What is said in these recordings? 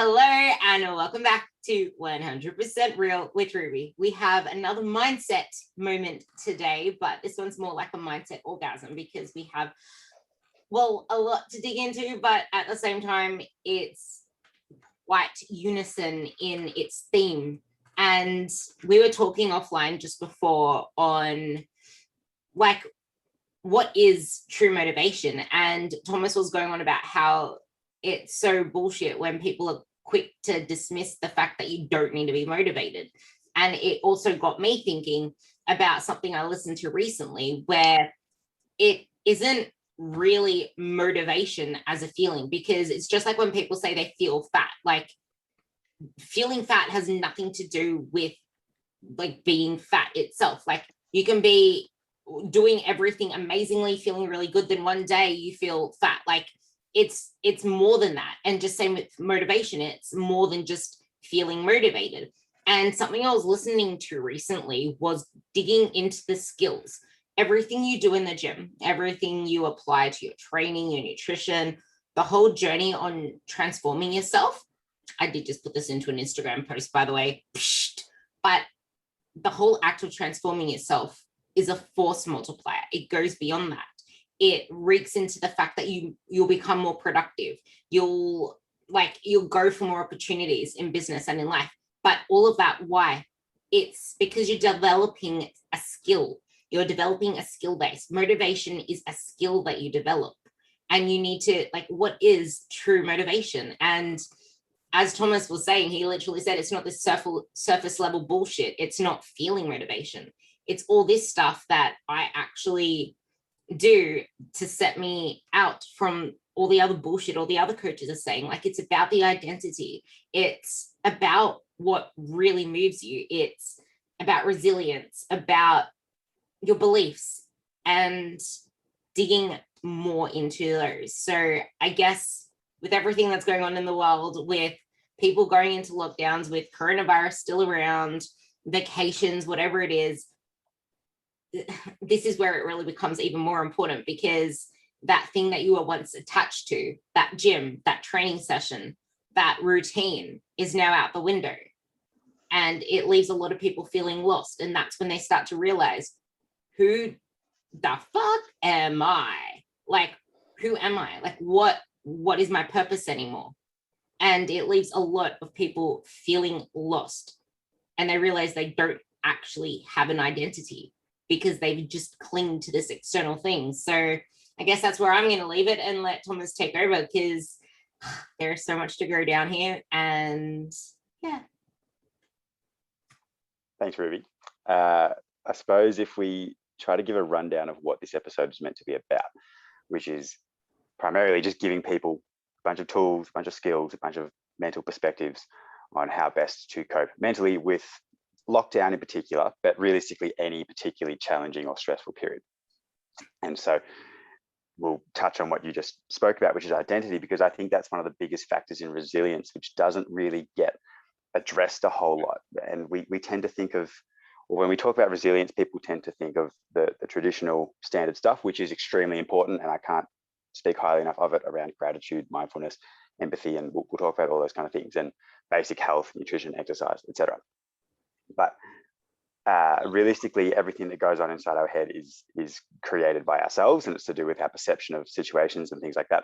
Hello and welcome back to 100% Real with Ruby. We have another mindset moment today, but this one's more like a mindset orgasm because we have, well, a lot to dig into, but at the same time, it's quite unison in its theme. And we were talking offline just before on like, what is true motivation? And Thomas was going on about how it's so bullshit when people are quick to dismiss the fact that you don't need to be motivated. And it also got me thinking about something I listened to recently where it isn't really motivation as a feeling, because it's just like when people say they feel fat, like feeling fat has nothing to do with like being fat itself. Like you can be doing everything amazingly, feeling really good, then one day you feel fat. Like it's more than that. And just same with motivation, it's more than just feeling motivated. And something I was listening to recently was digging into the skills. Everything you do in the gym, everything you apply to your training, your nutrition, the whole journey on transforming yourself. I did just put this into an Instagram post, by the way, but the whole act of transforming yourself is a force multiplier. It goes beyond that. It reeks into the fact that you'll become more productive. You'll go for more opportunities in business and in life. But all of that, why? It's because you're developing a skill. You're developing a skill base. Motivation is a skill that you develop. And you need to, like, what is true motivation? And as Thomas was saying, he literally said, it's not this surface level bullshit. It's not feeling motivation. It's all this stuff that I actually do to set me out from all the other bullshit all the other coaches are saying. Like, it's about the identity. It's about what really moves you. It's about resilience, about your beliefs, and digging more into those. So I guess with everything that's going on in the world, with people going into lockdowns, with coronavirus still around, vacations, whatever it is, this is where it really becomes even more important, because that thing that you were once attached to, that gym, that training session, that routine is now out the window. And it leaves a lot of people feeling lost. And that's when they start to realize, who the fuck am I? Like, who am I? Like, what is my purpose anymore? And it leaves a lot of people feeling lost. And they realize they don't actually have an identity, because they've just clinged to this external thing. So I guess that's where I'm going to leave it and let Thomas take over, because there's so much to go down here. And yeah. Thanks, Ruby. I suppose if we try to give a rundown of what this episode is meant to be about, which is primarily just giving people a bunch of tools, a bunch of skills, a bunch of mental perspectives on how best to cope mentally with lockdown in particular, but realistically any particularly challenging or stressful period. And so we'll touch on what you just spoke about, which is identity, because I think that's one of the biggest factors in resilience, which doesn't really get addressed a whole lot. And we tend to think of, or when we talk about resilience, people tend to think of the traditional standard stuff, which is extremely important, and I can't speak highly enough of it, around gratitude, mindfulness, empathy, and we'll talk about all those kind of things, and basic health, nutrition, exercise, etc. But realistically, everything that goes on inside our head is created by ourselves, and it's to do with our perception of situations and things like that.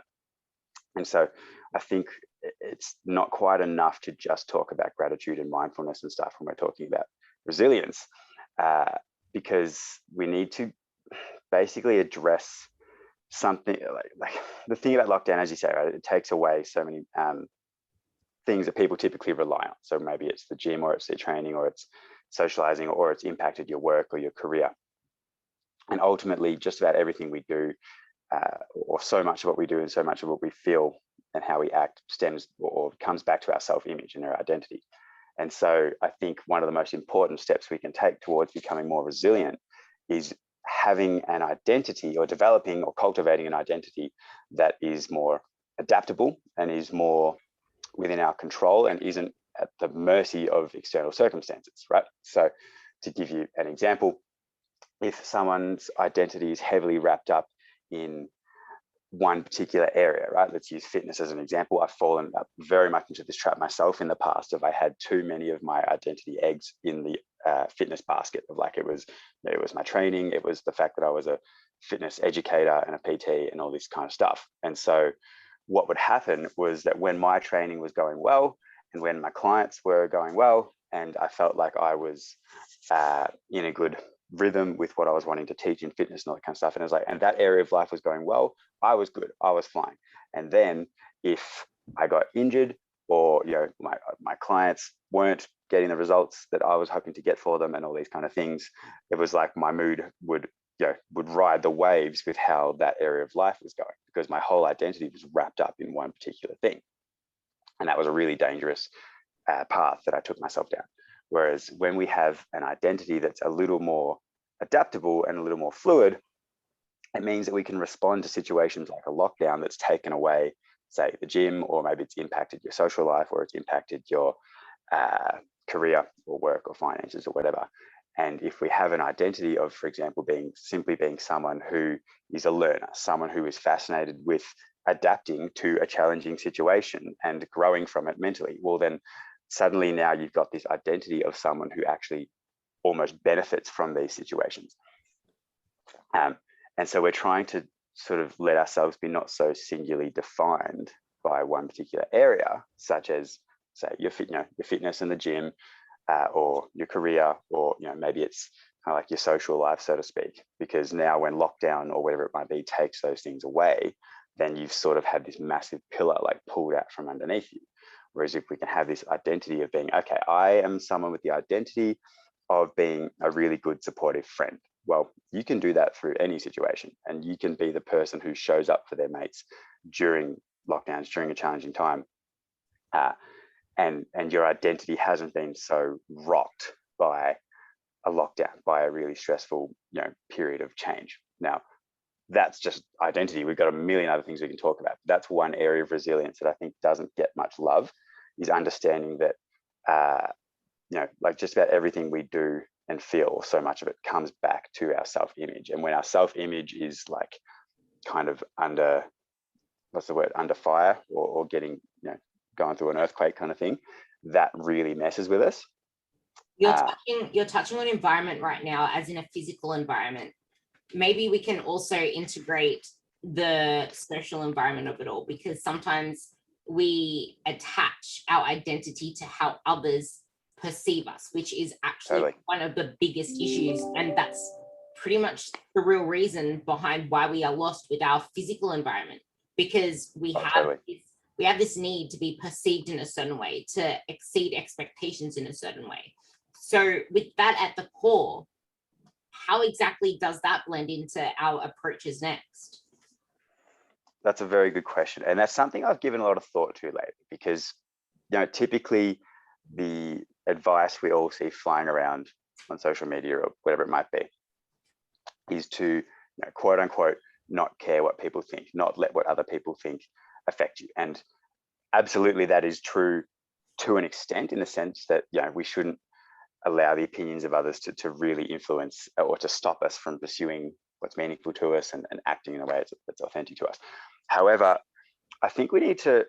And so I think it's not quite enough to just talk about gratitude and mindfulness and stuff when we're talking about resilience, because we need to basically address something like the thing about lockdown, as you say, right? It takes away so many things that people typically rely on. So maybe it's the gym, or it's their training, or it's socializing, or it's impacted your work or your career. And ultimately, just about everything we do, or so much of what we do and so much of what we feel and how we act, stems or comes back to our self-image and our identity. And so I think one of the most important steps we can take towards becoming more resilient is having an identity, or developing or cultivating an identity that is more adaptable and is more within our control and isn't at the mercy of external circumstances, right? So to give you an example, if someone's identity is heavily wrapped up in one particular area, right? Let's use fitness as an example. I've fallen very much into this trap myself in the past of I had too many of my identity eggs in the fitness basket of like, it was my training, it was the fact that I was a fitness educator and a PT and all this kind of stuff. And so what would happen was that when my training was going well and when my clients were going well, and I felt like I was in a good rhythm with what I was wanting to teach in fitness and all that kind of stuff. And it was like, and that area of life was going well, I was good, I was fine. And then if I got injured or, you know, my clients weren't getting the results that I was hoping to get for them and all these kind of things, it was like my mood would ride the waves with how that area of life was going, because my whole identity was wrapped up in one particular thing. And that was a really dangerous path that I took myself down. Whereas when we have an identity that's a little more adaptable and a little more fluid, it means that we can respond to situations like a lockdown that's taken away, say, the gym, or maybe it's impacted your social life, or it's impacted your career or work or finances or whatever. And if we have an identity of, for example, simply being someone who is a learner, someone who is fascinated with adapting to a challenging situation and growing from it mentally, well, then suddenly now you've got this identity of someone who actually almost benefits from these situations. And so we're trying to sort of let ourselves be not so singularly defined by one particular area, such as, say, your fitness in the gym, or your career, or maybe it's kind of like your social life, so to speak. Because now when lockdown or whatever it might be takes those things away, then you've sort of had this massive pillar like pulled out from underneath you. Whereas if we can have this identity of being, okay, I am someone with the identity of being a really good supportive friend. Well, you can do that through any situation, and you can be the person who shows up for their mates during lockdowns, during a challenging time. And your identity hasn't been so rocked by a lockdown, by a really stressful, period of change. Now, that's just identity. We've got a million other things we can talk about. That's one area of resilience that I think doesn't get much love, is understanding that, like just about everything we do and feel, so much of it comes back to our self-image. And when our self-image is like kind of under fire, or getting, going through an earthquake kind of thing, that really messes with us. You're touching on environment right now, as in a physical environment. Maybe we can also integrate the social environment of it all, because sometimes we attach our identity to how others perceive us, which is actually one of the biggest issues. And that's pretty much the real reason behind why we are lost with our physical environment, because we have this need to be perceived in a certain way, to exceed expectations in a certain way. So with that at the core, how exactly does that blend into our approaches next? That's a very good question. And that's something I've given a lot of thought to lately, because, typically the advice we all see flying around on social media or whatever it might be is to, quote unquote, not care what people think, not let what other people think affect you. And absolutely that is true to an extent, in the sense that, we shouldn't allow the opinions of others to really influence or to stop us from pursuing what's meaningful to us and acting in a way that's authentic to us. However, I think we need to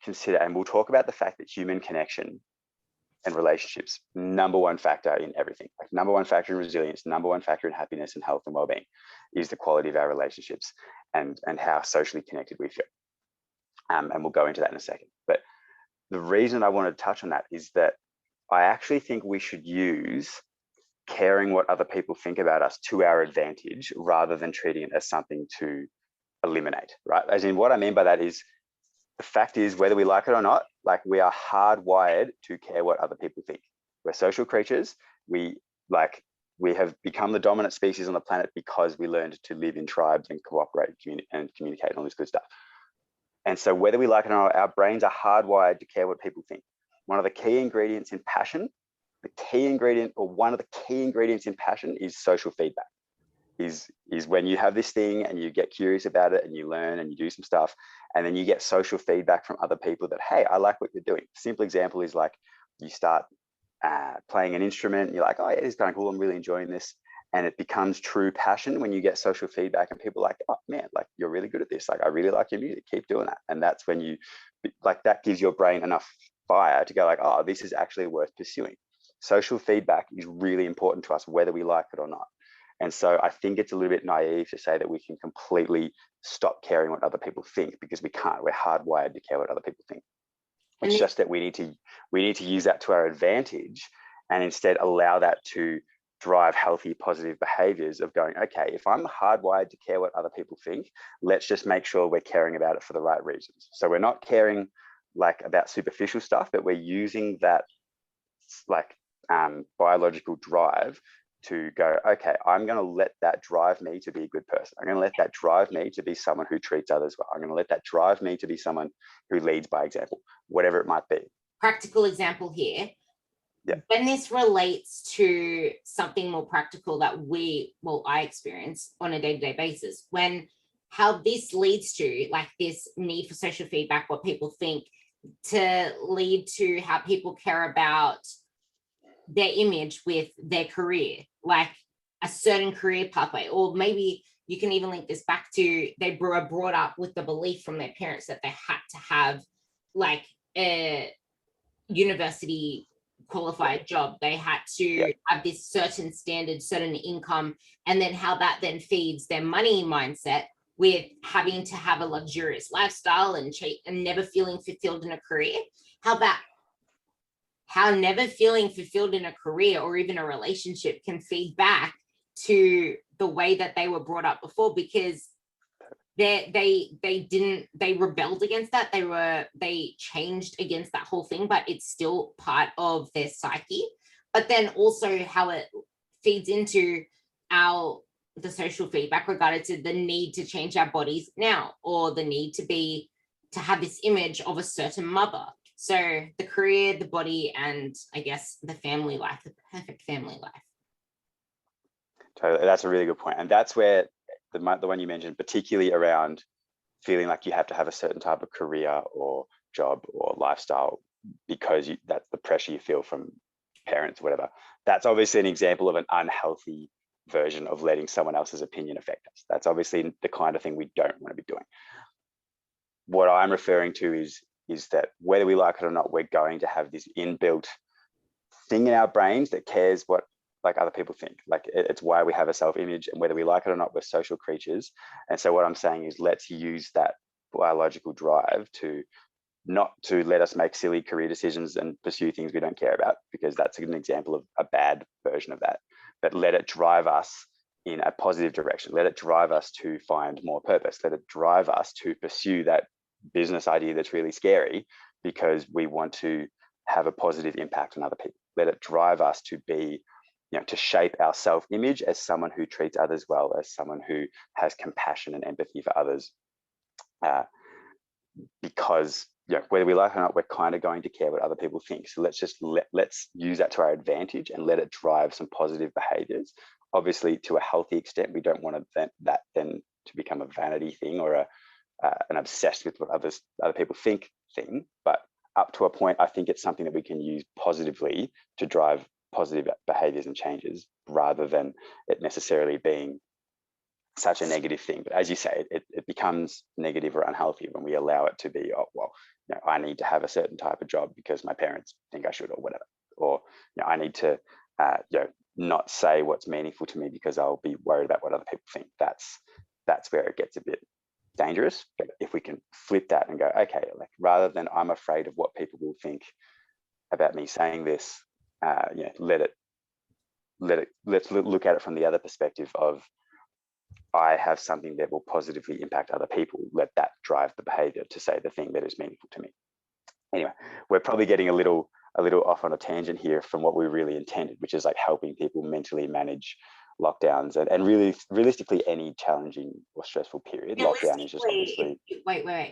consider, and we'll talk about the fact that human connection and relationships, number one factor in everything, like number one factor in resilience, number one factor in happiness and health and well-being, is the quality of our relationships and how socially connected we feel. And we'll go into that in a second. But the reason I want to touch on that is that I actually think we should use caring what other people think about us to our advantage, rather than treating it as something to eliminate, right? As in, what I mean by that is, the fact is, whether we like it or not, like, we are hardwired to care what other people think. We're social creatures. We have become the dominant species on the planet because we learned to live in tribes and cooperate and communicate and all this good stuff. And so whether we like it or not, our brains are hardwired to care what people think. One of the key ingredients in passion, one of the key ingredients in passion is social feedback. Is when you have this thing and you get curious about it and you learn and you do some stuff, and then you get social feedback from other people that, hey, I like what you're doing. Simple example is like, you start playing an instrument and you're like, oh yeah, this is kind of cool, I'm really enjoying this. And it becomes true passion when you get social feedback and people are like, oh man, like you're really good at this. Like, I really like your music, keep doing that. And that's when you, like, that gives your brain enough fire to go like, oh, this is actually worth pursuing. Social feedback is really important to us, whether we like it or not. And so I think it's a little bit naive to say that we can completely stop caring what other people think, because we can't. We're hardwired to care what other people think. It's just that we need to use that to our advantage, and instead allow that to drive healthy, positive behaviors of going, okay, if I'm hardwired to care what other people think, let's just make sure we're caring about it for the right reasons. So we're not caring like about superficial stuff, but we're using that like biological drive to go, okay, I'm going to let that drive me to be a good person. I'm going to let that drive me to be someone who treats others well. I'm going to let that drive me to be someone who leads by example, whatever it might be. Practical example here. Yeah. When this relates to something more practical that I experience on a day-to-day basis, when how this leads to like this need for social feedback, what people think, to lead to how people care about their image with their career, like a certain career pathway. Or maybe you can even link this back to they were brought up with the belief from their parents that they had to have like a university qualified job. They had to have this certain standard, certain income, and then how that then feeds their money mindset with having to have a luxurious lifestyle and never feeling fulfilled in a career. How never feeling fulfilled in a career or even a relationship can feed back to the way that they were brought up before, because they rebelled against that. They changed against that whole thing, but it's still part of their psyche. But then also how it feeds into the social feedback regarding to the need to change our bodies now, or the need to have this image of a certain mother. So the career, the body, and I guess the family life, the perfect family life. Totally. That's a really good point. And that's where the one you mentioned, particularly around feeling like you have to have a certain type of career or job or lifestyle because that's the pressure you feel from parents, whatever. That's obviously an example of an unhealthy version of letting someone else's opinion affect us. That's obviously the kind of thing we don't want to be doing. What I'm referring to is that whether we like it or not, we're going to have this inbuilt thing in our brains that cares what like other people think. Like it's why we have a self-image, and whether we like it or not, we're social creatures. And so what I'm saying is let's use that biological drive to not to let us make silly career decisions and pursue things we don't care about, because that's an example of a bad version of that. But let it drive us in a positive direction. Let it drive us to find more purpose. Let it drive us to pursue that business idea that's really scary because we want to have a positive impact on other people. Let it drive us to be, to shape our self-image as someone who treats others well, as someone who has compassion and empathy for others. Because whether we like it or not, we're kind of going to care what other people think. So let's use that to our advantage and let it drive some positive behaviors. Obviously, to a healthy extent, we don't want that then to become a vanity thing or an obsessed with what other people think thing. But up to a point, I think it's something that we can use positively to drive positive behaviors and changes, rather than it necessarily being such a negative thing. But as you say, it becomes negative or unhealthy when we allow it to be, oh, well, I need to have a certain type of job because my parents think I should, or whatever. Or I need to not say what's meaningful to me because I'll be worried about what other people think. That's where it gets a bit dangerous. But if we can flip that and go, okay, like rather than I'm afraid of what people will think about me saying this, let's look at it from the other perspective of, I have something that will positively impact other people. Let that drive the behavior to say the thing that is meaningful to me. Anyway, we're probably getting a little off on a tangent here from what we really intended, which is like helping people mentally manage lockdowns and really realistically any challenging or stressful period. Lockdown is just obviously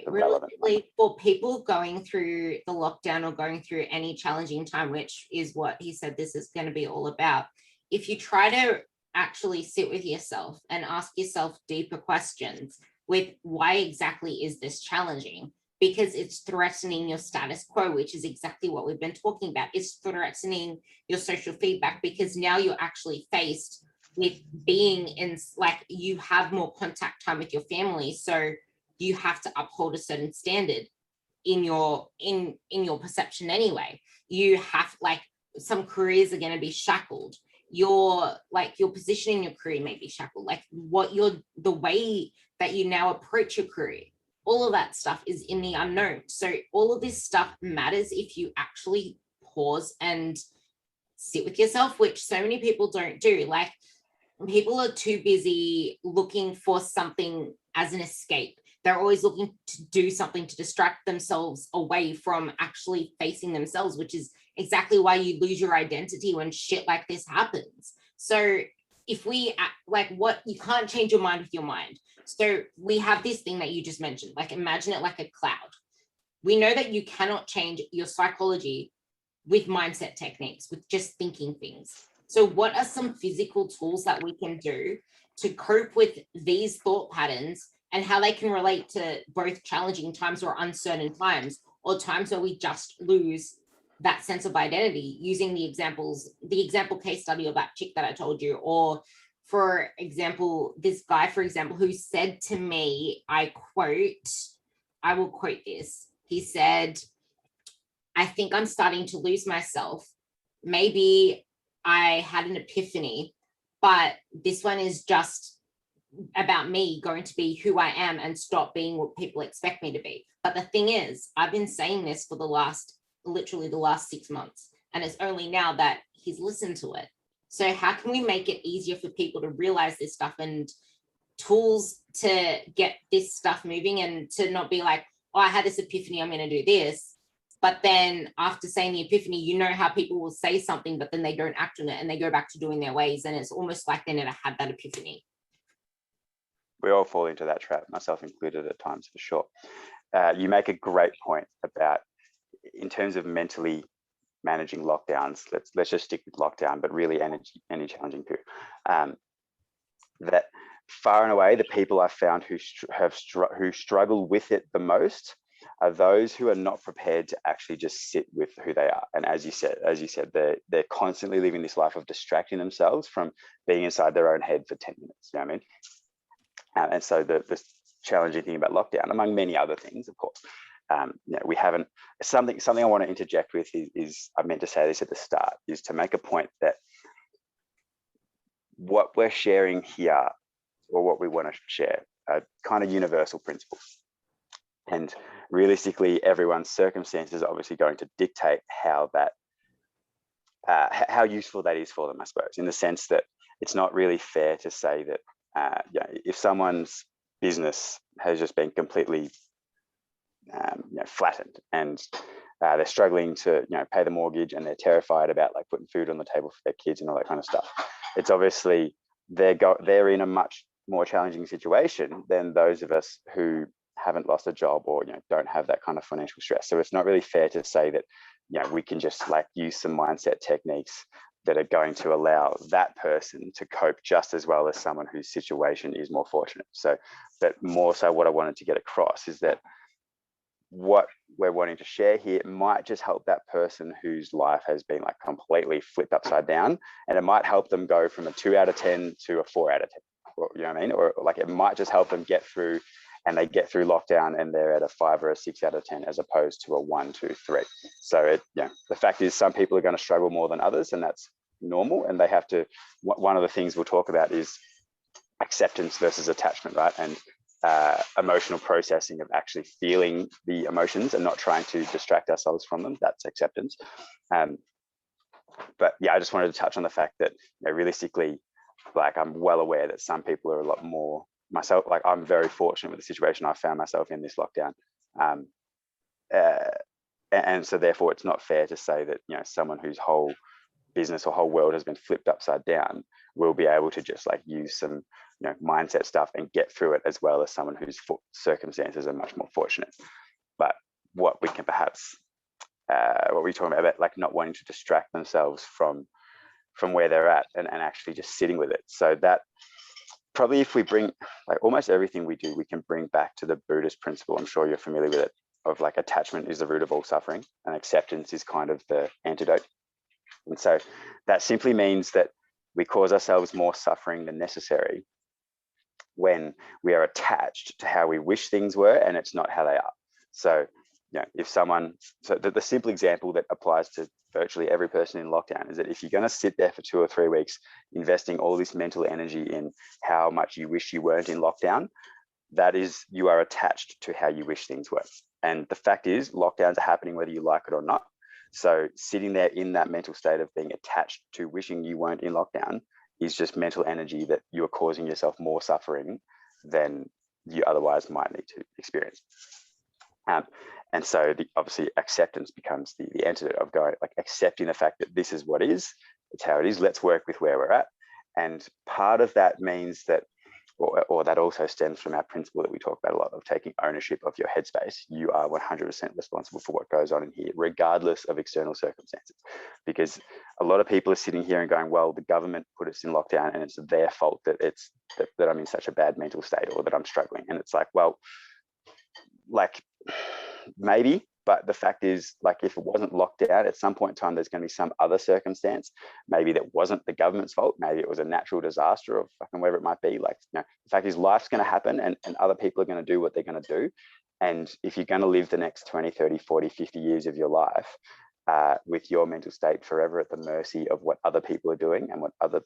realistically for people going through the lockdown or going through any challenging time, which is what he said this is going to be all about. If you try to actually sit with yourself and ask yourself deeper questions with why exactly is this challenging? Because it's threatening your status quo, which is exactly what we've been talking about. It's threatening your social feedback because now you're actually faced with being in, like, you have more contact time with your family, so you have to uphold a certain standard in your perception anyway. You have, like, some careers are going to be shackled. Your position in your career may be shackled, like the way that you now approach your career, all of that stuff is in the unknown. So all of this stuff matters if you actually pause and sit with yourself, which so many people don't do. Like, people are too busy looking for something as an escape. They're always looking to do something to distract themselves away from actually facing themselves, which is exactly why you lose your identity when shit like this happens. So if we like, what, you can't change your mind with your mind. So we have this thing that you just mentioned, like, imagine it like a cloud. We know that you cannot change your psychology with mindset techniques, with just thinking things. So what are some physical tools that we can do to cope with these thought patterns, and how they can relate to both challenging times or uncertain times, or times where we just lose that sense of identity, using the example case study of that chick that I told you, or for example, this guy, for example, who said to me, I will quote this. He said, I think I'm starting to lose myself. Maybe I had an epiphany, but this one is just about me going to be who I am and stop being what people expect me to be. But the thing is, I've been saying this for literally the last 6 months, and it's only now that he's listened to it. So how can we make it easier for people to realize this stuff, and tools to get this stuff moving, and to not be like, oh, I had this epiphany, I'm going to do this. But then after saying the epiphany, you know how people will say something, but then they don't act on it and they go back to doing their ways. And it's almost like they never had that epiphany. We all fall into that trap, myself included at times, for sure. You make a great point about, in terms of mentally managing lockdowns, let's just stick with lockdown, but really any challenging period. That far and away, the people I've found who struggle with it the most are those who are not prepared to actually just sit with who they are. And as you said, they're constantly living this life of distracting themselves from being inside their own head for 10 minutes. You know what I mean? And so the challenging thing about lockdown, among many other things, of course, we haven't, something I want to interject with is I meant to say this at the start, is to make a point that what we're sharing here, or what we want to share, are kind of universal principles. And realistically, everyone's circumstances are obviously going to dictate how useful that is for them, I suppose, in the sense that it's not really fair to say that if someone's business has just been completely flattened, and they're struggling to pay the mortgage, and they're terrified about like putting food on the table for their kids and all that kind of stuff, it's obviously they're in a much more challenging situation than those of us who haven't lost a job, or don't have that kind of financial stress. So it's not really fair to say that we can just like use some mindset techniques that are going to allow that person to cope just as well as someone whose situation is more fortunate. So, but more so what I wanted to get across is that what we're wanting to share here might just help that person whose life has been like completely flipped upside down, and it might help them go from a 2 out of 10 to a 4 out of 10. Or, you know what I mean? Or like it might just help them get through, and they get through lockdown and they're at a 5 or a 6 out of 10 as opposed to a 1, 2, 3. So the fact is, some people are going to struggle more than others, and that's normal. And they have to, one of the things we'll talk about is acceptance versus attachment, right? And emotional processing of actually feeling the emotions and not trying to distract ourselves from them. That's acceptance. But yeah, I just wanted to touch on the fact that realistically, like, I'm well aware that some people are a lot more, myself, like I'm very fortunate with the situation I found myself in this lockdown. And so therefore it's not fair to say that, someone whose whole business or whole world has been flipped upside down will be able to just like use some, mindset stuff and get through it, as well as someone whose circumstances are much more fortunate. But what we can perhaps, what we're talking about, like not wanting to distract themselves from where they're at, and actually just sitting with it. So that probably, if we bring like almost everything we do, we can bring back to the Buddhist principle. I'm sure you're familiar with it, of like attachment is the root of all suffering, and acceptance is kind of the antidote. And so that simply means that we cause ourselves more suffering than necessary when we are attached to how we wish things were and it's not how they are. So, if someone, so the simple example that applies to virtually every person in lockdown is that if you're going to sit there for 2 or 3 weeks investing all this mental energy in how much you wish you weren't in lockdown, that is, you are attached to how you wish things were. And the fact is, lockdowns are happening whether you like it or not. So sitting there in that mental state of being attached to wishing you weren't in lockdown is just mental energy that you are causing yourself more suffering than you otherwise might need to experience. And so obviously acceptance becomes the antidote of going, like, accepting the fact that this is what is, it's how it is, let's work with where we're at. And part of that means that, or that also stems from our principle that we talk about a lot of taking ownership of your headspace. You are 100% responsible for what goes on in here, regardless of external circumstances. Because a lot of people are sitting here and going, well, the government put us in lockdown and it's their fault that that I'm in such a bad mental state or that I'm struggling. And it's like, well, like, maybe, but the fact is, like, if it wasn't locked down, at some point in time, there's going to be some other circumstance, maybe that wasn't the government's fault, maybe it was a natural disaster or fucking whatever it might be. Like, the fact is, life's going to happen and other people are going to do what they're going to do. And if you're going to live the next 20, 30, 40, 50 years of your life with your mental state forever at the mercy of what other people are doing and what other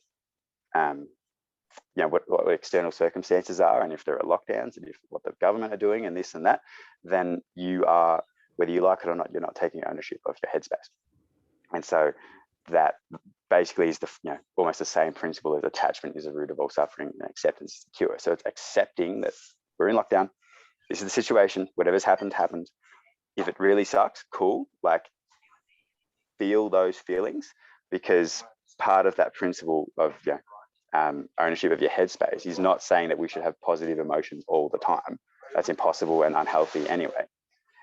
what external circumstances are, and if there are lockdowns and if what the government are doing and this and that, then you are, whether you like it or not, you're not taking ownership of your headspace. And so that basically is almost the same principle as attachment is the root of all suffering and acceptance is the cure. So it's accepting that we're in lockdown, this is the situation, whatever's happened. If it really sucks, cool, like, feel those feelings, because part of that principle of ownership of your headspace is not saying that we should have positive emotions all the time. That's impossible and unhealthy anyway.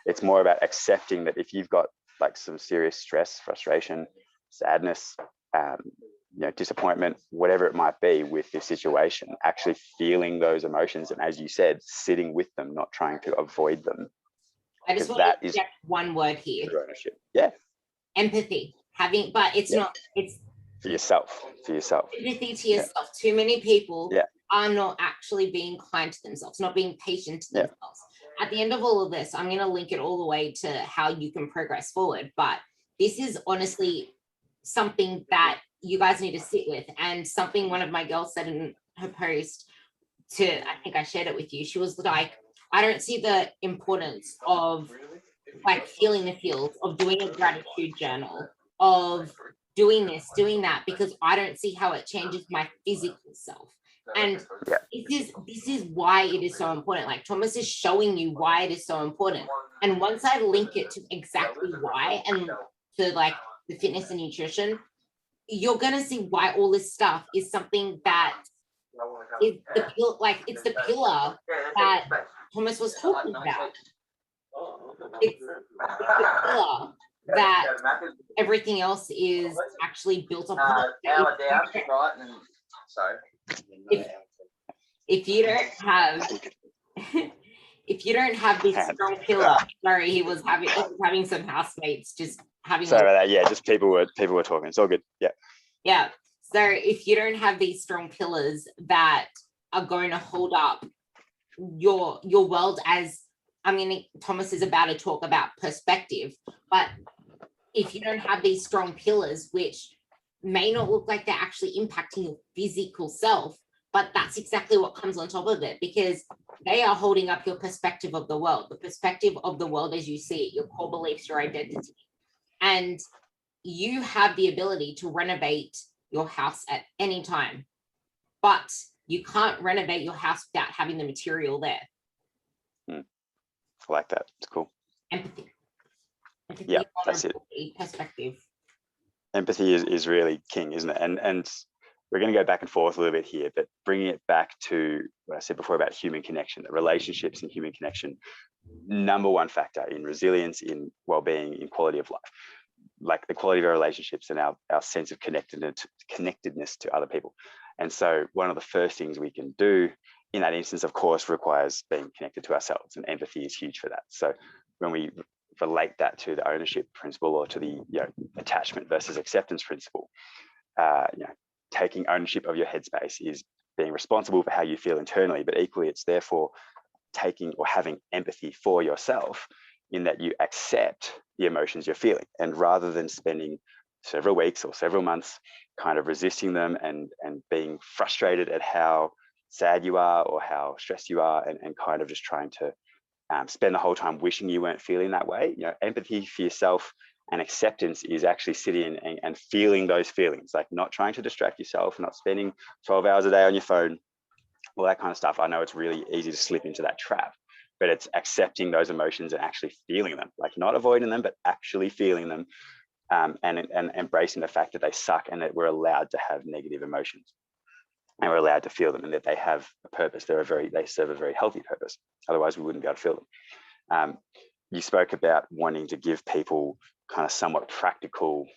It's more about accepting that if you've got like some serious stress, frustration, sadness, disappointment, whatever it might be with this situation, actually feeling those emotions and, as you said, sitting with them, not trying to avoid them. I just want to get one word here. Ownership. Yeah. Empathy. It's for yourself. Empathy to yourself. Too many people are not actually being kind to themselves, not being patient to themselves. At the end of all of this, I'm going to link it all the way to how you can progress forward. But this is honestly something that you guys need to sit with, and something one of my girls said in her post I think I shared it with you. She was like, I don't see the importance of like feeling the feels, of doing a gratitude journal, of doing this, doing that, because I don't see how it changes my physical self. And this is why it is so important. Like, Thomas is showing you why it is so important. And once I link it to exactly why, and to like the fitness and nutrition, you're gonna see why all this stuff is something that is it's the pillar that Thomas was talking about. It's the pillar that everything else is actually built upon. If you don't have if you don't have this strong pillar, sorry, he was having some housemates just having. Sorry about that. Yeah, just people were talking. It's all good. Yeah. Yeah. So if you don't have these strong pillars that are going to hold up your world, as Thomas is about to talk about perspective, but if you don't have these strong pillars, which may not look like they're actually impacting your physical self, but that's exactly what comes on top of it, because they are holding up your perspective of the world, as you see it, your core beliefs, your identity. And you have the ability to renovate your house at any time, but you can't renovate your house without having the material there. I like that. It's cool. Empathy, yeah, that's it. Perspective. Empathy is really king, isn't it? And we're going to go back and forth a little bit here, but bringing it back to what I said before about human connection, the relationships and human connection, number one factor in resilience, in well-being, in quality of life, like the quality of our relationships and our sense of connectedness to other people. And so one of the first things we can do in that instance, of course, requires being connected to ourselves, and empathy is huge for that. So when we relate that to the ownership principle, or to the attachment versus acceptance principle, taking ownership of your headspace, is being responsible for how you feel internally, but equally it's therefore taking or having empathy for yourself, in that you accept the emotions you're feeling. And rather than spending several weeks or several months kind of resisting them and being frustrated at how sad you are or how stressed you are, and kind of just trying to spend the whole time wishing you weren't feeling that way, empathy for yourself and acceptance is actually sitting and feeling those feelings, like not trying to distract yourself, not spending 12 hours a day on your phone, all that kind of stuff. I know it's really easy to slip into that trap, but it's accepting those emotions and actually feeling them, like not avoiding them, but actually feeling them, and embracing the fact that they suck and that we're allowed to have negative emotions and we're allowed to feel them, and that they have a purpose. They serve a very healthy purpose. Otherwise, we wouldn't be able to feel them. You spoke about wanting to give people kind of somewhat practical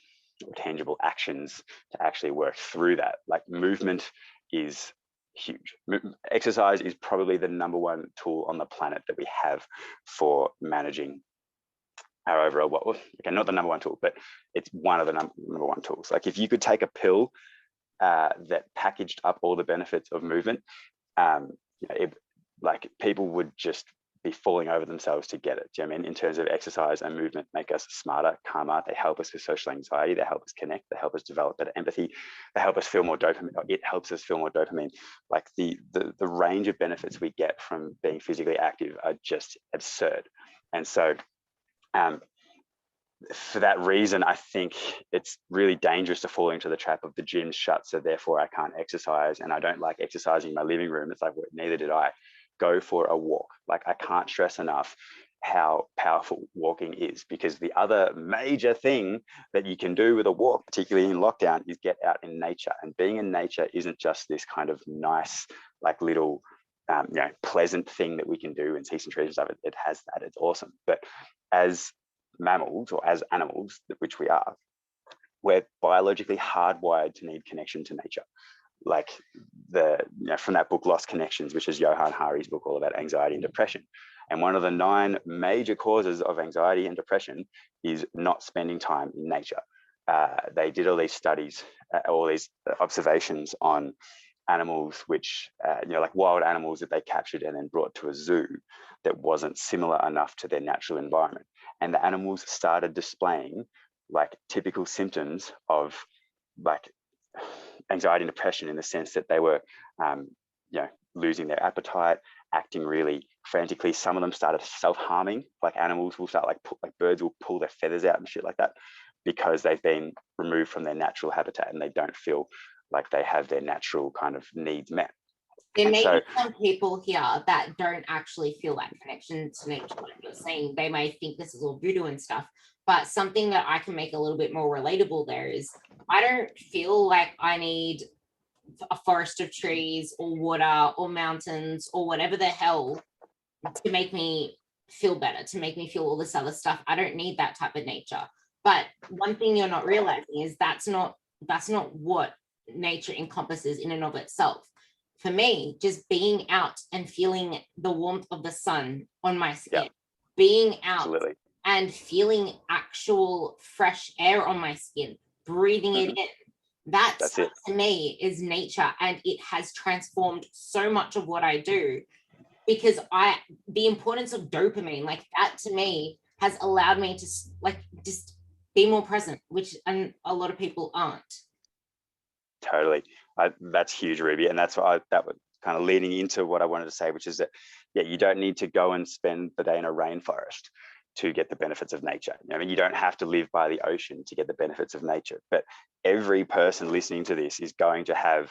or tangible actions to actually work through that. Like movement is huge. Exercise is probably the number one tool on the planet that we have for managing our overall, okay, not the number one tool, but it's one of the number one tools. Like if you could take a pill that packaged up all the benefits of movement, like people would just be falling over themselves to get it. Do you know what I mean? In terms of exercise and movement, make us smarter, calmer. They help us with social anxiety. They help us connect. They help us develop better empathy. They help us feel more dopamine. It helps us feel more dopamine. Like the range of benefits we get from being physically active are just absurd. And so for that reason, I think it's really dangerous to fall into the trap of the gym's shut, so therefore I can't exercise, and I don't like exercising in my living room. It's like, well, neither did I. Go for a walk. Like I can't stress enough how powerful walking is, because the other major thing that you can do with a walk, particularly in lockdown, is get out in nature. And being in nature isn't just this kind of nice, like little, pleasant thing that we can do and see some trees and stuff. It has that. It's awesome. But as mammals or as animals, which we are, we're biologically hardwired to need connection to nature. Like from that book Lost Connections, which is Johann Hari's book all about anxiety and depression. And one of the 9 major causes of anxiety and depression is not spending time in nature. They did all these studies, all these observations on animals, which, like wild animals that they captured and then brought to a zoo that wasn't similar enough to their natural environment. And the animals started displaying like typical symptoms of like anxiety and depression, in the sense that they were, losing their appetite, acting really frantically. Some of them started self-harming, like animals will start, like birds will pull their feathers out and shit like that, because they've been removed from their natural habitat and they don't feel like they have their natural kind of needs met. There may be some people here that don't actually feel that connection to nature, like you're saying. They may think this is all voodoo and stuff, but something that I can make a little bit more relatable there is I don't feel like I need a forest of trees or water or mountains or whatever the hell to make me feel better, to make me feel all this other stuff. I don't need that type of nature. But one thing you're not realizing is that's not what nature encompasses in and of itself. For me, just being out and feeling the warmth of the sun on my skin, being out Absolutely. and feeling actual fresh air on my skin, breathing it in, that's it. To me is nature, and it has transformed so much of what I do, because the importance of dopamine, like that to me has allowed me to just be more present, which a lot of people aren't. Totally. That's huge, Ruby. And that's what that was kind of leading into what I wanted to say, which is that, you don't need to go and spend the day in a rainforest to get the benefits of nature. I mean, you don't have to live by the ocean to get the benefits of nature, but every person listening to this is going to have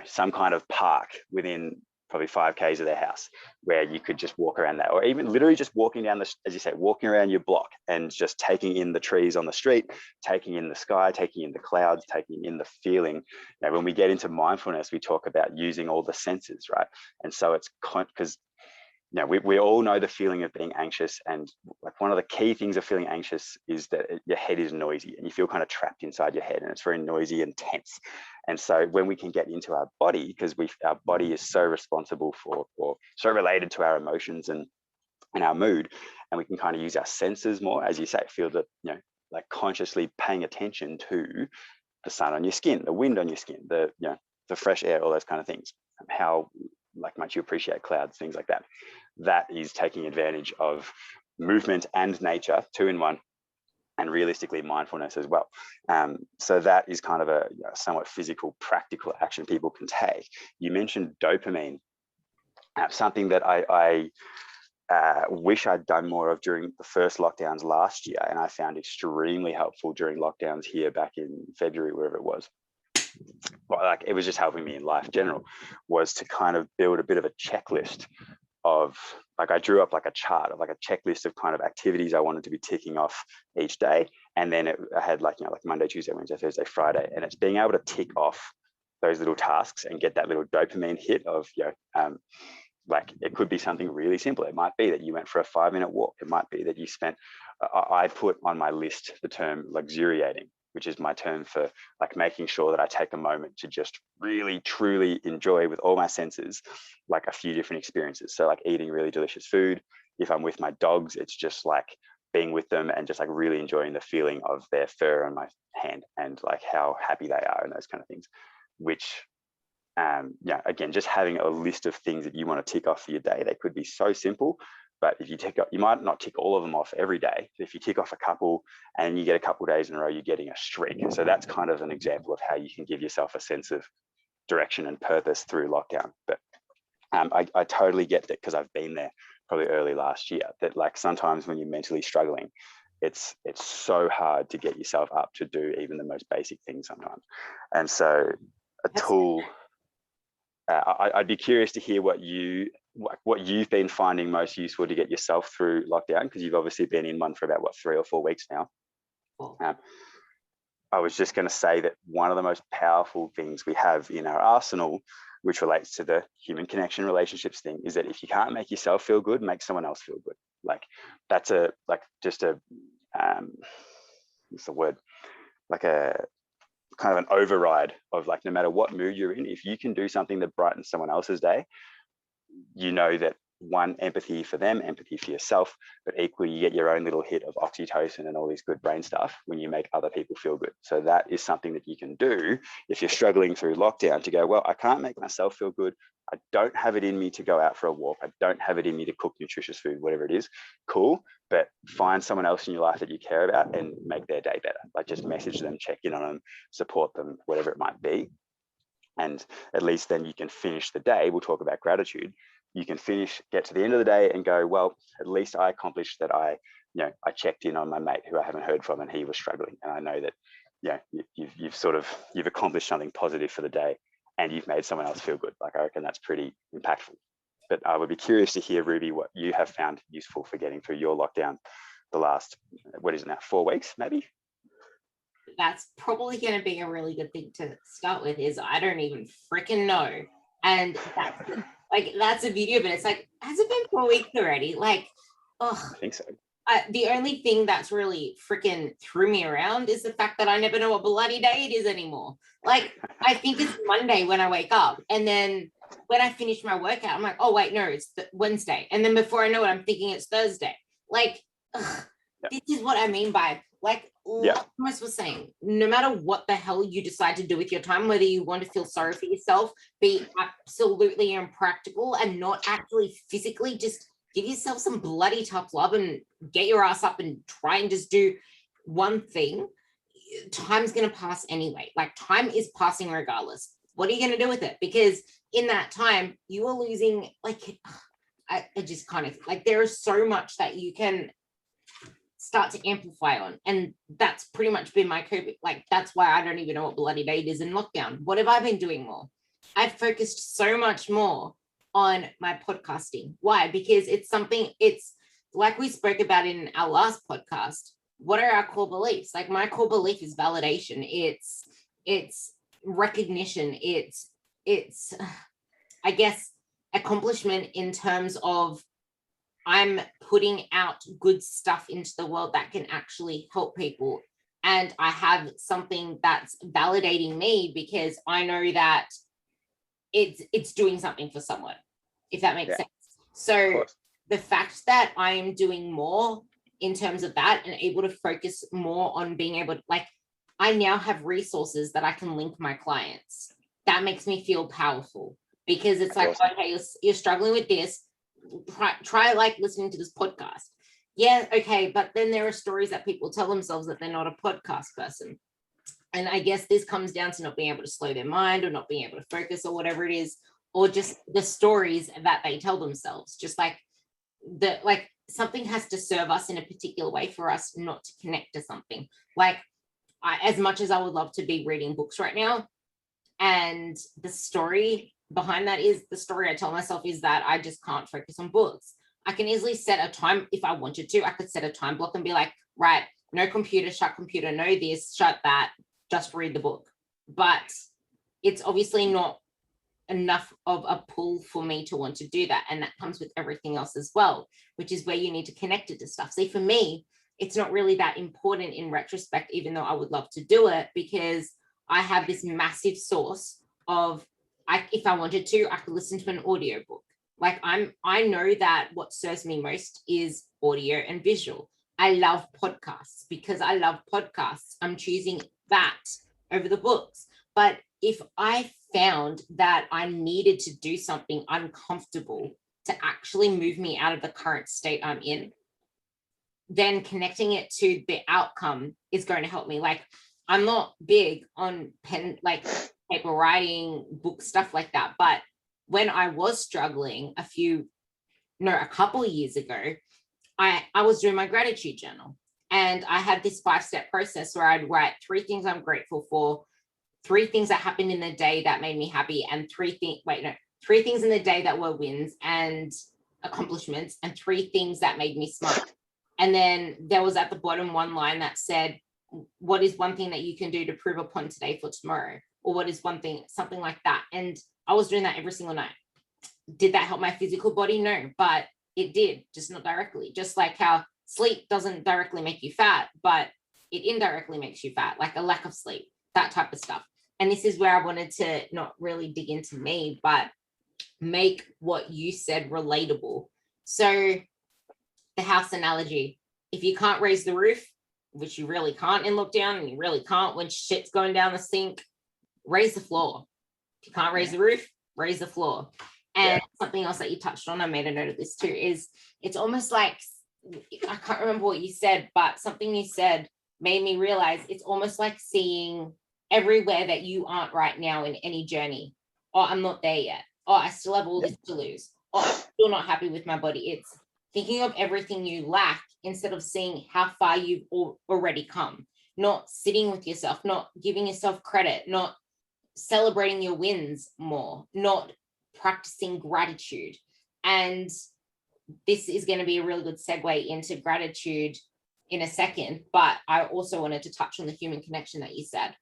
some kind of park within probably 5 k's of their house where you could just walk around that, or even literally just walking down as you say, walking around your block and just taking in the trees on the street, taking in the sky, taking in the clouds, taking in the feeling. When we get into mindfulness, we talk about using all the senses, right? And so it's because we all know the feeling of being anxious, and like one of the key things of feeling anxious is that your head is noisy and you feel kind of trapped inside your head, and it's very noisy and tense. And so when we can get into our body, because our body is so responsible for, or so related to our emotions and our mood, and we can kind of use our senses more, as you say, feel that, like consciously paying attention to the sun on your skin, the wind on your skin, the fresh air, all those kind of things, how like much you appreciate clouds, things like that. That is taking advantage of movement and nature, two in one, and realistically mindfulness as well. So that is kind of a somewhat physical, practical action people can take. You mentioned dopamine, something that I wish I'd done more of during the first lockdowns last year, and I found extremely helpful during lockdowns here back in February, wherever it was. Well, like, it was just helping me in life in general, was to kind of build a bit of a checklist of, like, I drew up like a chart of like a checklist of kind of activities I wanted to be ticking off each day. And then I had like Monday, Tuesday, Wednesday, Thursday, Friday, and it's being able to tick off those little tasks and get that little dopamine hit of, like, it could be something really simple. It might be that you went for a 5-minute walk. It might be that you spent, I put on my list the term luxuriating, which is my term for like making sure that I take a moment to just really, truly enjoy with all my senses, like a few different experiences. So like eating really delicious food. If I'm with my dogs, it's just like being with them and just like really enjoying the feeling of their fur on my hand and like how happy they are and those kind of things, which, again, just having a list of things that you want to tick off for your day. They could be so simple, but if you tick up, you might not tick all of them off every day. If you tick off a couple and you get a couple of days in a row, you're getting a streak. So that's kind of an example of how you can give yourself a sense of direction and purpose through lockdown. But I totally get that, because I've been there probably early last year, that like sometimes when you're mentally struggling, it's so hard to get yourself up to do even the most basic things sometimes. And so a tool, I'd be curious to hear what you've been finding most useful to get yourself through lockdown, because you've obviously been in one for about 3 or 4 weeks now. I was just going to say that one of the most powerful things we have in our arsenal, which relates to the human connection relationships thing, is that if you can't make yourself feel good, make someone else feel good. Like, that's what's the word? Like a kind of an override of, like, no matter what mood you're in, if you can do something that brightens someone else's day, you know that, one, empathy for them, empathy for yourself, but equally you get your own little hit of oxytocin and all this good brain stuff when you make other people feel good. So that is something that you can do if you're struggling through lockdown, to go, well, I can't make myself feel good. I don't have it in me to go out for a walk. I don't have it in me to cook nutritious food, whatever it is. Cool. But find someone else in your life that you care about and make their day better. Like, just message them, check in on them, support them, whatever it might be. And at least then you can finish the day. We'll talk about gratitude. You can get to the end of the day and go, well, at least I accomplished that. I checked in on my mate who I haven't heard from, and he was struggling. And I know that, you've accomplished something positive for the day, and you've made someone else feel good. Like, I reckon that's pretty impactful. But I would be curious to hear, Ruby, what you have found useful for getting through your lockdown the last, what is it now, 4 weeks, maybe? That's probably going to be a really good thing to start with, is I don't even freaking know. And that's a video, but it's like, has it been 4 weeks already? Like, oh, I think so. The only thing that's really freaking threw me around is the fact that I never know what bloody day it is anymore. Like, I think it's Monday when I wake up, and then when I finish my workout, I'm like, oh wait, no, it's Wednesday. And then before I know it, I'm thinking it's Thursday. Like, This is what I mean by, like, Thomas was saying, no matter what the hell you decide to do with your time, whether you want to feel sorry for yourself, be absolutely impractical and not actually physically, just give yourself some bloody tough love and get your ass up and try and just do one thing. Time's going to pass anyway. Like, time is passing regardless. What are you going to do with it? Because in that time, you are losing, like, I just kind of, like, there is so much that you can start to amplify on, and that's pretty much been my COVID. Like, that's why I don't even know what bloody day it is in lockdown. What have I been doing more? I've focused so much more on my podcasting. Why? Because it's like we spoke about in our last podcast. What are our core beliefs? Like, my core belief is validation. It's recognition. It's I guess accomplishment, in terms of I'm putting out good stuff into the world that can actually help people. And I have something that's validating me, because I know that it's doing something for someone, if that makes sense. So the fact that I am doing more in terms of that, and able to focus more on being able to, like, I now have resources that I can link my clients. That makes me feel powerful, because it's like, Awesome. okay, you're struggling with this. Try like listening to this podcast. Yeah, okay, but then there are stories that people tell themselves that they're not a podcast person. And I guess this comes down to not being able to slow their mind, or not being able to focus, or whatever it is, or just the stories that they tell themselves. Just like something has to serve us in a particular way for us not to connect to something. Like, as much as I would love to be reading books right now, and the story behind that is, the story I tell myself is that I just can't focus on books. I can easily set a time if I wanted to. I could set a time block and be like, right, no computer, shut computer, no this, shut that, just read the book. But it's obviously not enough of a pull for me to want to do that. And that comes with everything else as well, which is where you need to connect it to stuff. See, for me, it's not really that important in retrospect, even though I would love to do it, because I have this massive source of, if I wanted to, I could listen to an audiobook. Like, I know that what serves me most is audio and visual. I love podcasts. Because I love podcasts, I'm choosing that over the books. But if I found that I needed to do something uncomfortable to actually move me out of the current state I'm in, then connecting it to the outcome is going to help me. Like, I'm not big on pen, like paper writing, book stuff like that. But when I was struggling a couple years ago, I was doing my gratitude journal, and I had this 5-step process where I'd write 3 things I'm grateful for, 3 things that happened in the day that made me happy, and 3 things in the day that were wins and accomplishments, and 3 things that made me smile. And then there was at the bottom one line that said, what is one thing that you can do to prove a point today for tomorrow? Or what is one thing, something like that. And I was doing that every single night. Did that help my physical body? No, but it did, just not directly. Just like how sleep doesn't directly make you fat, but it indirectly makes you fat, like a lack of sleep, that type of stuff. And this is where I wanted to not really dig into me, but make what you said relatable. So the house analogy, if you can't raise the roof, which you really can't in lockdown, and you really can't when shit's going down the sink, raise the floor. If you can't raise the roof, raise the floor. And something else that you touched on, I made a note of this too, is it's almost like, I can't remember what you said, but something you said made me realize it's almost like seeing everywhere that you aren't right now in any journey. Oh, I'm not there yet. Oh, I still have all this to lose. Oh, I'm still not happy with my body. It's thinking of everything you lack instead of seeing how far you've already come. Not sitting with yourself, not giving yourself credit, not celebrating your wins more, not practicing gratitude. And this is going to be a really good segue into gratitude in a second, but I also wanted to touch on the human connection that you said.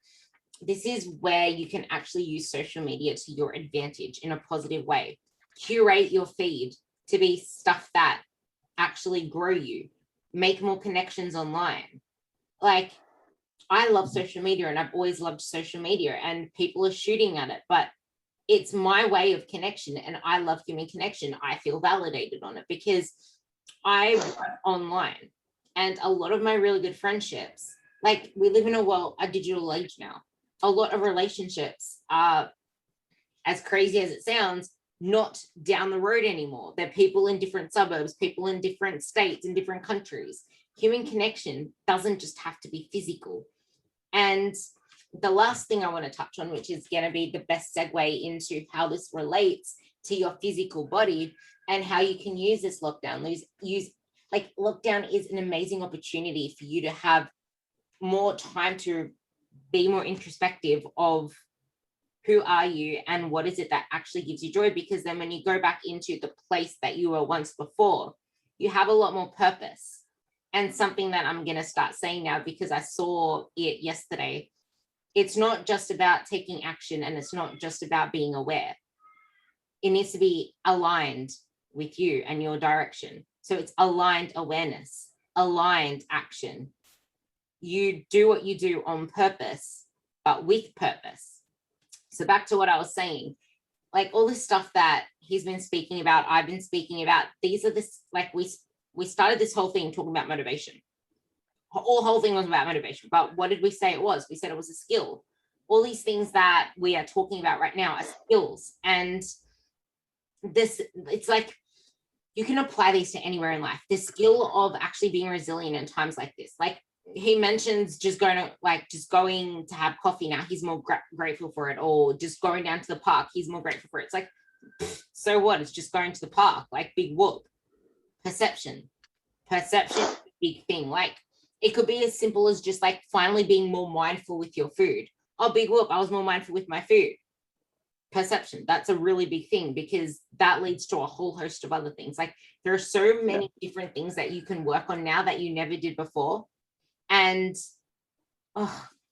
This is where you can actually use social media to your advantage in a positive way. Curate your feed to be stuff that actually grow you, make more connections online. Like, I love social media, and I've always loved social media, and people are shooting at it, but it's my way of connection, and I love human connection. I feel validated on it because I work online, and a lot of my really good friendships, like, we live in a digital age now. A lot of relationships are, as crazy as it sounds, not down the road anymore. They're people in different suburbs, people in different states, in different countries. Human connection doesn't just have to be physical. And the last thing I want to touch on, which is going to be the best segue into how this relates to your physical body and how you can use this lockdown. Lockdown is an amazing opportunity for you to have more time to be more introspective of who are you and what is it that actually gives you joy, because then when you go back into the place that you were once before, you have a lot more purpose. And something that I'm going to start saying now, because I saw it yesterday, it's not just about taking action, and it's not just about being aware. It needs to be aligned with you and your direction. So it's aligned awareness, aligned action. You do what you do on purpose, but with purpose. So back to what I was saying, like all this stuff that he's been speaking about, I've been speaking about, these are this, like we started this whole thing talking about motivation. whole thing was about motivation. But what did we say it was? We said it was a skill. All these things that we are talking about right now are skills. And it's like, you can apply these to anywhere in life. The skill of actually being resilient in times like this. Like he mentions just going to have coffee now, he's more grateful for it, or just going down to the park, he's more grateful for it. It's like, so what? It's just going to the park, like big whoop. Perception is a big thing. Like it could be as simple as just like finally being more mindful with your food. Oh, big whoop, I was more mindful with my food. Perception, that's a really big thing, because that leads to a whole host of other things. Like there are so many different things that you can work on now that you never did before. And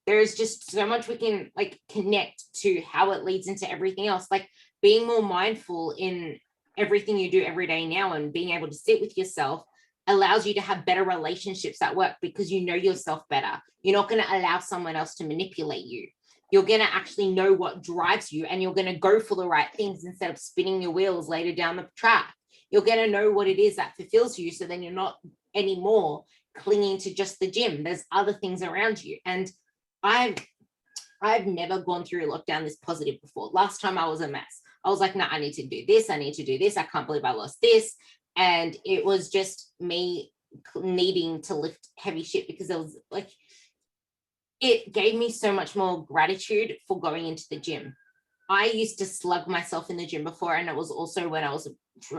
there's just so much we can like connect to how it leads into everything else. Like being more mindful in everything you do every day now, and being able to sit with yourself allows you to have better relationships at work, because you know yourself better. You're not going to allow someone else to manipulate you. You're going to actually know what drives you, and you're going to go for the right things instead of spinning your wheels later down the track. You're going to know what it is that fulfills you, so then you're not anymore clinging to just the gym. There's other things around you. And I've never gone through a lockdown this positive before. Last time I was a mess. I was like, no, I need to do this. I need to do this. I can't believe I lost this. And it was just me needing to lift heavy shit, because it was like, it gave me so much more gratitude for going into the gym. I used to slug myself in the gym before, and it was also when I was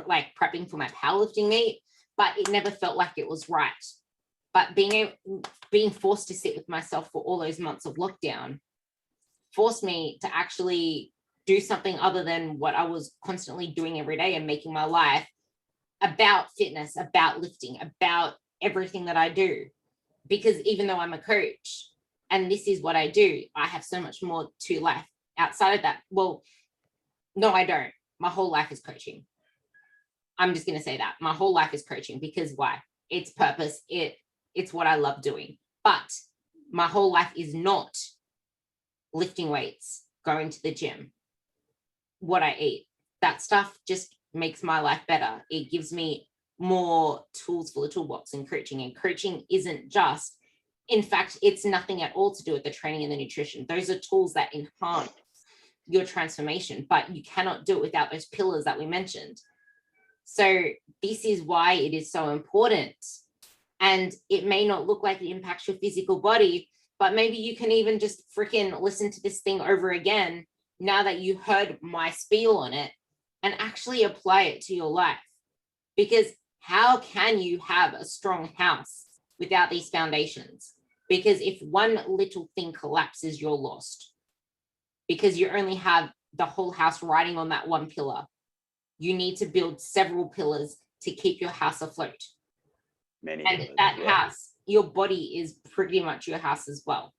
like prepping for my powerlifting meet, but it never felt like it was right. But being forced to sit with myself for all those months of lockdown forced me to actually do something other than what I was constantly doing every day, and making my life about fitness, about lifting, about everything that I do. Because even though I'm a coach and this is what I do, I have so much more to life outside of that. Well, no, I don't. My whole life is coaching. I'm just going to say that. My whole life is coaching, because why? It's purpose. It's what I love doing. But my whole life is not lifting weights, going to the gym, what I eat. That stuff just makes my life better. It gives me more tools for the toolbox in coaching. And coaching isn't just, in fact, it's nothing at all to do with the training and the nutrition. Those are tools that enhance your transformation, but you cannot do it without those pillars that we mentioned. So this is why it is so important. And it may not look like it impacts your physical body, but maybe you can even just freaking listen to this thing over again now that you heard my spiel on it, and actually apply it to your life. Because how can you have a strong house without these foundations? Because if one little thing collapses, you're lost, because you only have the whole house riding on that one pillar. You need to build several pillars to keep your house afloat. And that house, your body is pretty much your house as well.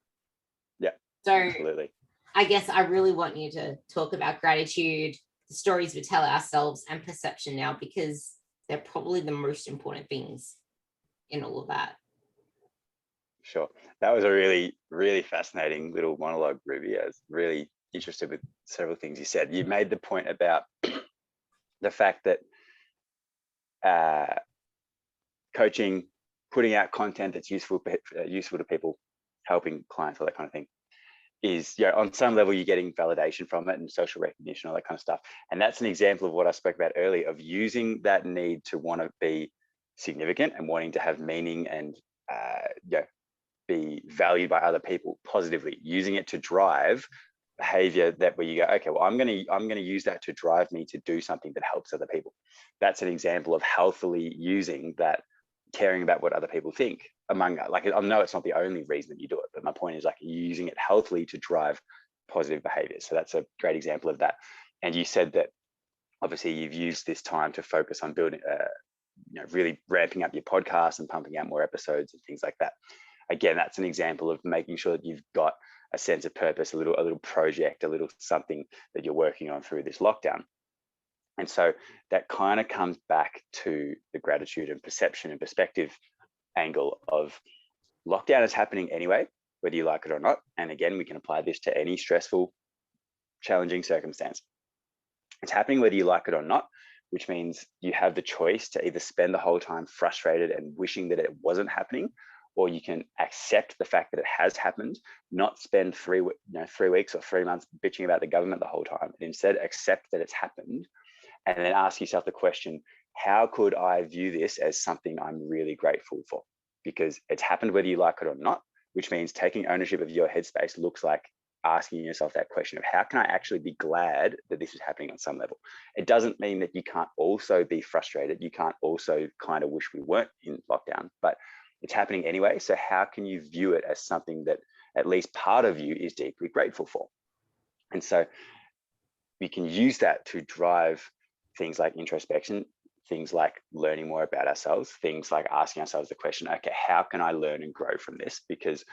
Yeah, so absolutely. I guess I really want you to talk about gratitude, the stories we tell ourselves, and perception now, because they're probably the most important things in all of that. Sure. That was a really, really fascinating little monologue, Ruby. I was really interested with several things you said. You made the point about the fact that coaching, putting out content that's useful to people, helping clients, all that kind of thing, is, on some level you're getting validation from it and social recognition, all that kind of stuff. And that's an example of what I spoke about earlier, of using that need to want to be significant and wanting to have meaning and be valued by other people positively, using it to drive behavior that where you go, okay, well, I'm going to use that to drive me to do something that helps other people. That's an example of healthily using that, caring about what other people think. Among, like, I know it's not the only reason that you do it, but my point is, like, using it healthily to drive positive behavior. So that's a great example of that. And you said that obviously you've used this time to focus on building, really ramping up your podcast and pumping out more episodes and things like that. Again, that's an example of making sure that you've got a sense of purpose, a little project, a little something that you're working on through this lockdown. And so that kind of comes back to the gratitude and perception and perspective angle of lockdown is happening anyway, whether you like it or not. And again, we can apply this to any stressful, challenging circumstance. It's happening whether you like it or not, which means you have the choice to either spend the whole time frustrated and wishing that it wasn't happening, or you can accept the fact that it has happened, not spend 3 weeks or 3 months bitching about the government the whole time, and instead accept that it's happened, and then ask yourself the question, how could I view this as something I'm really grateful for? Because it's happened whether you like it or not, which means taking ownership of your headspace looks like asking yourself that question of how can I actually be glad that this is happening on some level? It doesn't mean that you can't also be frustrated. You can't also kind of wish we weren't in lockdown, but it's happening anyway. So how can you view it as something that at least part of you is deeply grateful for? And so we can use that to drive things like introspection, things like learning more about ourselves, things like asking ourselves the question, okay, how can I learn and grow from this? Because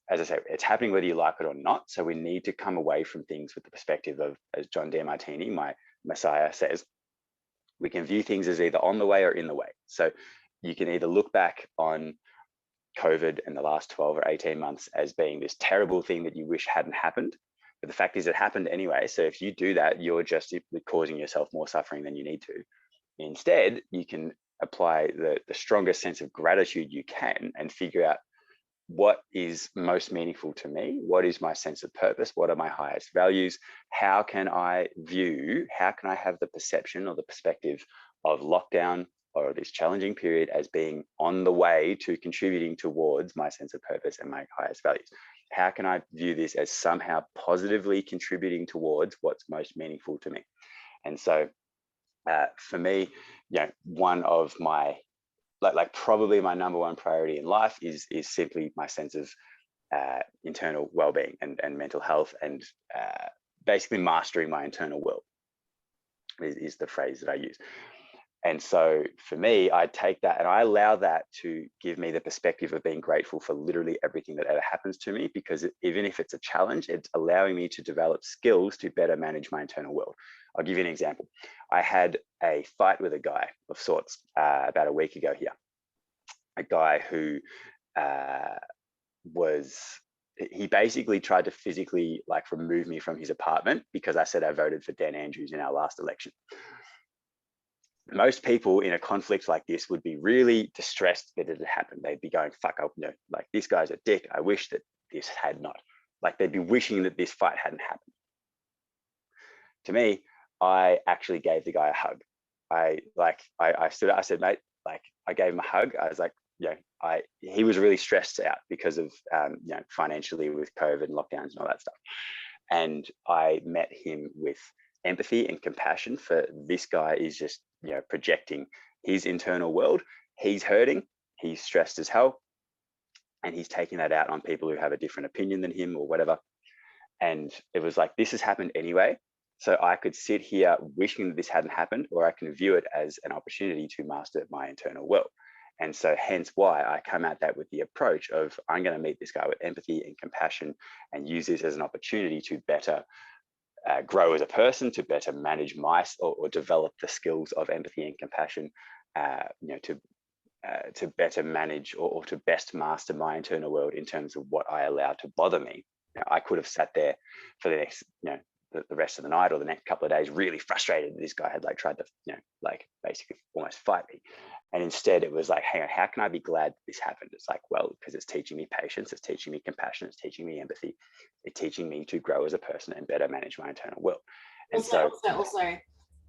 as I say, it's happening whether you like it or not. So we need to come away from things with the perspective of, as John Demartini, my messiah, says, we can view things as either on the way or in the way. So you can either look back on COVID in the last 12 or 18 months as being this terrible thing that you wish hadn't happened. But the fact is it happened anyway. So if you do that, you're just causing yourself more suffering than you need to. Instead, you can apply the strongest sense of gratitude you can and figure out what is most meaningful to me? What is my sense of purpose? What are my highest values? How can I have the perception or the perspective of lockdown or this challenging period as being on the way to contributing towards my sense of purpose and my highest values? How can I view this as somehow positively contributing towards what's most meaningful to me? And so for me, one of my like probably my number one priority in life is simply my sense of internal well-being and mental health, and basically mastering my internal world is the phrase that I use. And so for me, I take that and I allow that to give me the perspective of being grateful for literally everything that ever happens to me, because even if it's a challenge, it's allowing me to develop skills to better manage my internal world. I'll give you an example. I had a fight with a guy of sorts about a week ago here. A guy who he basically tried to physically remove me from his apartment because I said I voted for Dan Andrews in our last election. Most people in a conflict like this would be really distressed that it had happened. They'd be going, fuck up, this guy's a dick. I wish that this had not. They'd be wishing that this fight hadn't happened. To me, I actually gave the guy a hug. I stood up, I said, mate, I gave him a hug. I was like, he was really stressed out because of, financially with COVID and lockdowns and all that stuff. And I met him with empathy and compassion for this guy is just, projecting his internal world. He's hurting, he's stressed as hell, and he's taking that out on people who have a different opinion than him or whatever. And it was like, this has happened anyway. So I could sit here wishing that this hadn't happened, or I can view it as an opportunity to master my internal world. And so hence why I come at that with the approach of, I'm going to meet this guy with empathy and compassion and use this as an opportunity to better grow as a person, to better manage or develop the skills of empathy and compassion, to better manage or to best master my internal world in terms of what I allow to bother me. I could have sat there for the next, the rest of the night or the next couple of days really frustrated that this guy had tried to basically almost fight me. And instead it was hang on, how can I be glad that this happened? It's because it's teaching me patience, it's teaching me compassion, it's teaching me empathy, it's teaching me to grow as a person and better manage my internal world. And also,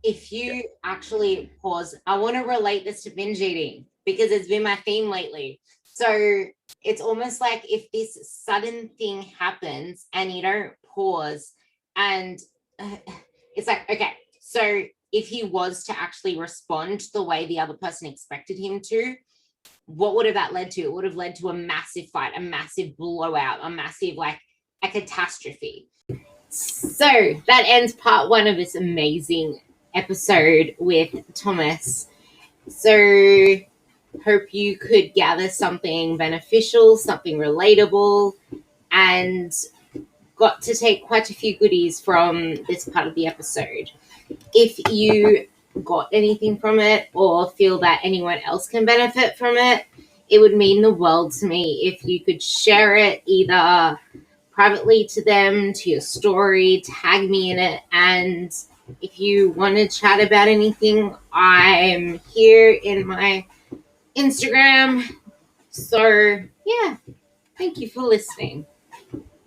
if you actually pause, I want to relate this to binge eating because it's been my theme lately. So it's almost like if this sudden thing happens and you don't pause, and it's okay, so if he was to actually respond the way the other person expected him to, what would have that led to? It would have led to a massive fight, a massive blowout, a massive a catastrophe. So that ends part one of this amazing episode with Thomas. So hope you could gather something beneficial, something relatable, and got to take quite a few goodies from this part of the episode. If you got anything from it or feel that anyone else can benefit from it, it would mean the world to me if you could share it either privately to them, to your story, tag me in it. And if you want to chat about anything, I'm here in my Instagram. So yeah, thank you for listening.